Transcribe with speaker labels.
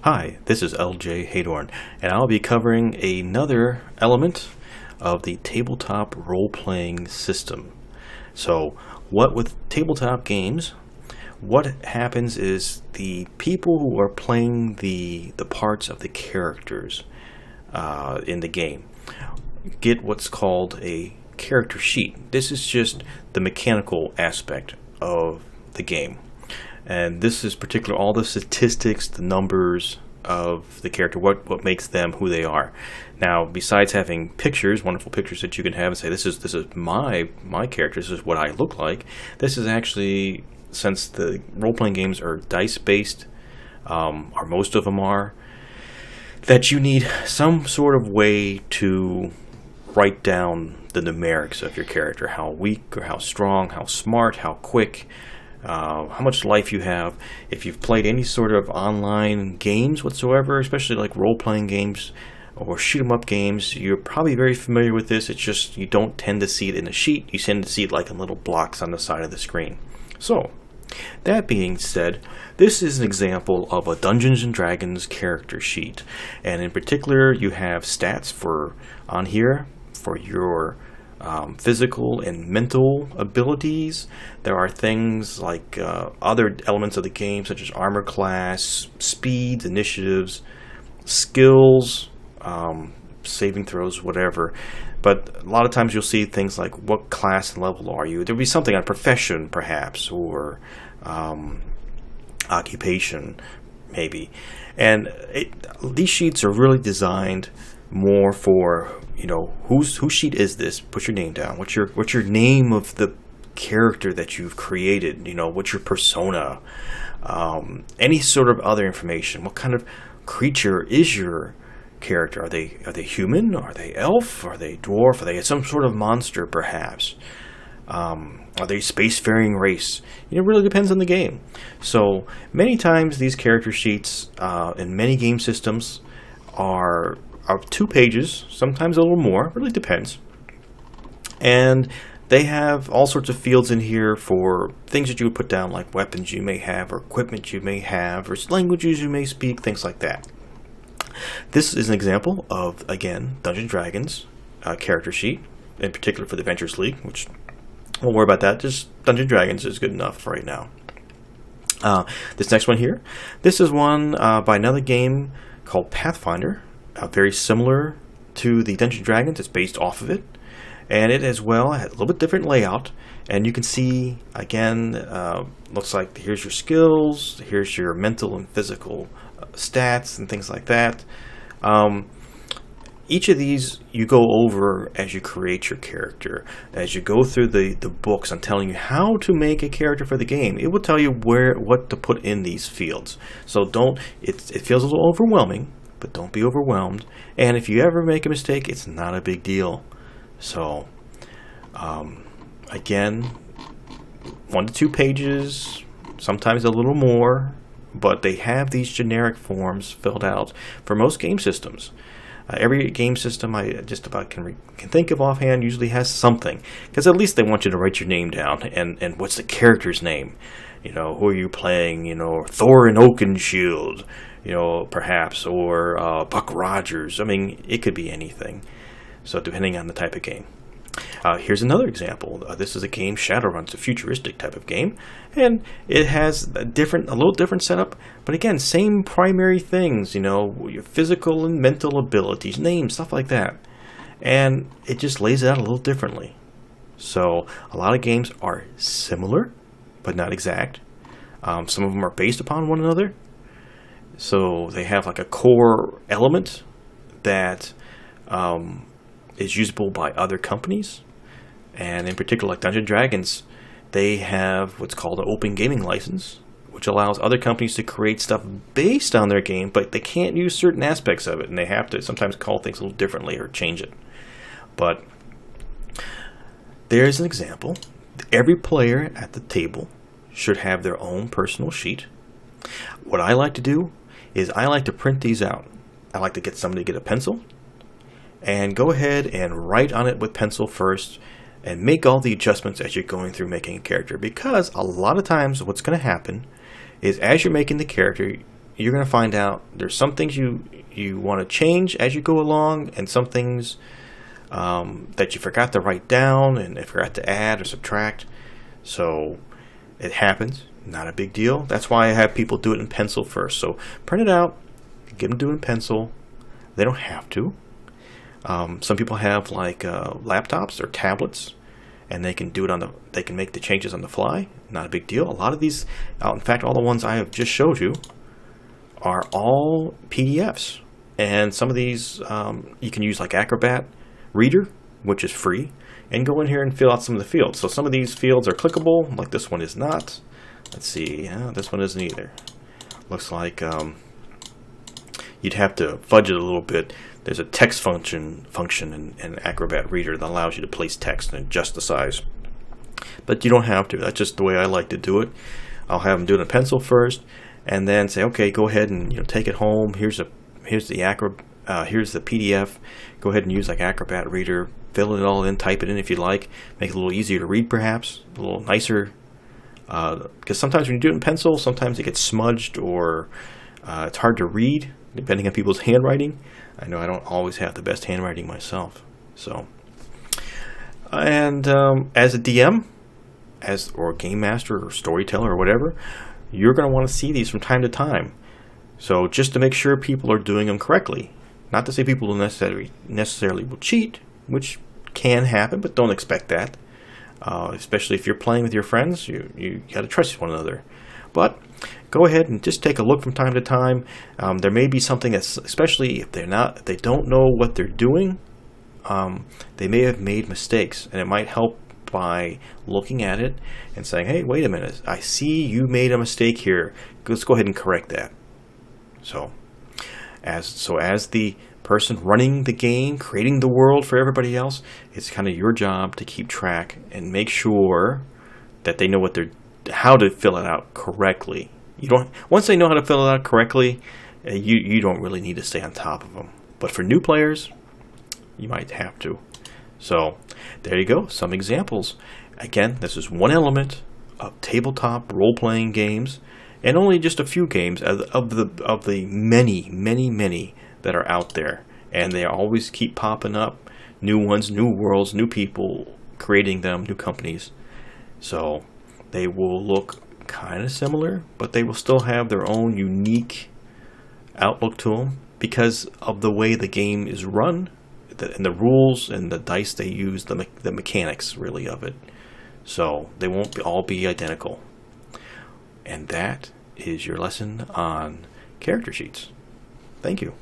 Speaker 1: Hi, this is LJ Haydorn, and I'll be covering another element of the tabletop role-playing system. So, what with tabletop games, what happens is the people who are playing the parts of the characters in the game get what's called a character sheet. This is just the mechanical aspect of the game. And this is particular all the statistics, the numbers of the character, what makes them who they are. Now, besides having pictures, wonderful pictures that you can have and say, this is my character, this is what I look like. This is actually, since the role-playing games are dice-based, or most of them are, that you need some sort of way to write down the numerics of your character, how weak or how strong, how smart, how quick, how much life you have. If you've played any sort of online games whatsoever, especially like role-playing games or shoot-'em-up games, you're probably very familiar with this. It's just you don't tend to see it in a sheet. You tend to see it like in little blocks on the side of the screen. So, that being said, this is an example of a Dungeons and Dragons character sheet. And in particular, you have stats on here for your physical and mental abilities. There are things like other elements of the game, such as armor class, speeds, initiatives, skills, saving throws, whatever. But a lot of times you'll see things like what class and level are you. There'll be something on profession, perhaps, or occupation, maybe. And these sheets are really designed more for, whose sheet is this? Put your name down. What's your name of the character that you've created? What's your persona? Any sort of other information. What kind of creature is your character? Are they human? Are they elf? Are they dwarf? Are they some sort of monster, perhaps? Are they spacefaring race? It really depends on the game. So many times these character sheets in many game systems are 2 pages, sometimes a little more, it really depends. And they have all sorts of fields in here for things that you would put down, like weapons you may have, or equipment you may have, or languages you may speak, things like that. This is an example of, again, Dungeons & Dragons character sheet, in particular for the Adventures League, which won't worry about that, just Dungeons & Dragons is good enough for right now. This next one here, this is one by another game called Pathfinder. Very similar to the Dungeons & Dragons. It's based off of it. And it as well has a little bit different layout. And you can see, again, looks like here's your skills, here's your mental and physical stats and things like that. Each of these you go over as you create your character. As you go through the books on telling you how to make a character for the game, it will tell you what to put in these fields. So it feels a little overwhelming, but don't be overwhelmed. And if you ever make a mistake, it's not a big deal. So, again, 1 to 2 pages, sometimes a little more, but they have these generic forms filled out for most game systems. Every game system I just about can think of offhand usually has something, because at least they want you to write your name down and what's the character's name. Who are you playing? Thor in Oakenshield, perhaps, or Buck Rogers. I mean, it could be anything. So depending on the type of game. Here's another example. This is a game, Shadowrun. It's a futuristic type of game, and it has a little different setup. But again, same primary things. Your physical and mental abilities, names, stuff like that, and it just lays it out a little differently. So a lot of games are similar, but not exact. Some of them are based upon one another. So they have like a core element that is usable by other companies. And in particular, like Dungeons & Dragons, they have what's called an open gaming license, which allows other companies to create stuff based on their game, but they can't use certain aspects of it, and they have to sometimes call things a little differently or change it. But there's an example. Every player at the table should have their own personal sheet. What I like to do is I like to print these out. I like to get somebody to get a pencil and go ahead and write on it with pencil first and make all the adjustments as you're going through making a character, because a lot of times what's going to happen is as you're making the character, you're going to find out there's some things you want to change as you go along, and some things that you forgot to write down and forgot to add or subtract. So it happens. Not a big deal. That's why I have people do it in pencil first. So print it out, get them to do it in pencil. They don't have to. Some people have like laptops or tablets, and they can do it they can make the changes on the fly. Not a big deal. A lot of these, in fact, all the ones I have just showed you are all PDFs. And some of these you can use like Acrobat Reader, which is free, and go in here and fill out some of the fields. So some of these fields are clickable, like this one is not. Let's see, this one isn't either. Looks like you'd have to fudge it a little bit. There's a text function in Acrobat Reader that allows you to place text and adjust the size. But you don't have to. That's just the way I like to do it. I'll have them do it in pencil first, and then say, okay, go ahead and take it home. Here's the PDF. Go ahead and use like Acrobat Reader. Fill it all in, type it in if you like. Make it a little easier to read, perhaps a little nicer. Because sometimes when you do it in pencil, sometimes it gets smudged or it's hard to read depending on people's handwriting. I know I don't always have the best handwriting myself. So, and as a DM, or game master or storyteller or whatever, you're going to want to see these from time to time. So just to make sure people are doing them correctly. Not to say people will necessarily will cheat, which can happen, but don't expect that. Especially if you're playing with your friends, you got to trust one another. But go ahead and just take a look from time to time. There may be something that's, especially if they don't know what they're doing, they may have made mistakes, and it might help by looking at it and saying, hey, wait a minute, I see you made a mistake here. Let's go ahead and correct that. So as the person running the game, creating the world for everybody else, it's kind of your job to keep track and make sure that they know how to fill it out correctly. Once they know how to fill it out correctly, you don't really need to stay on top of them. But for new players, you might have to. So there you go, some examples. Again, this is one element of tabletop role-playing games, and only just a few games of the many that are out there, and they always keep popping up. New ones, new worlds, new people creating them, new companies. So they will look kind of similar, but they will still have their own unique outlook to them because of the way the game is run, and the rules and the dice they use, the mechanics really of it. So they won't all be identical. And that is your lesson on character sheets. Thank you.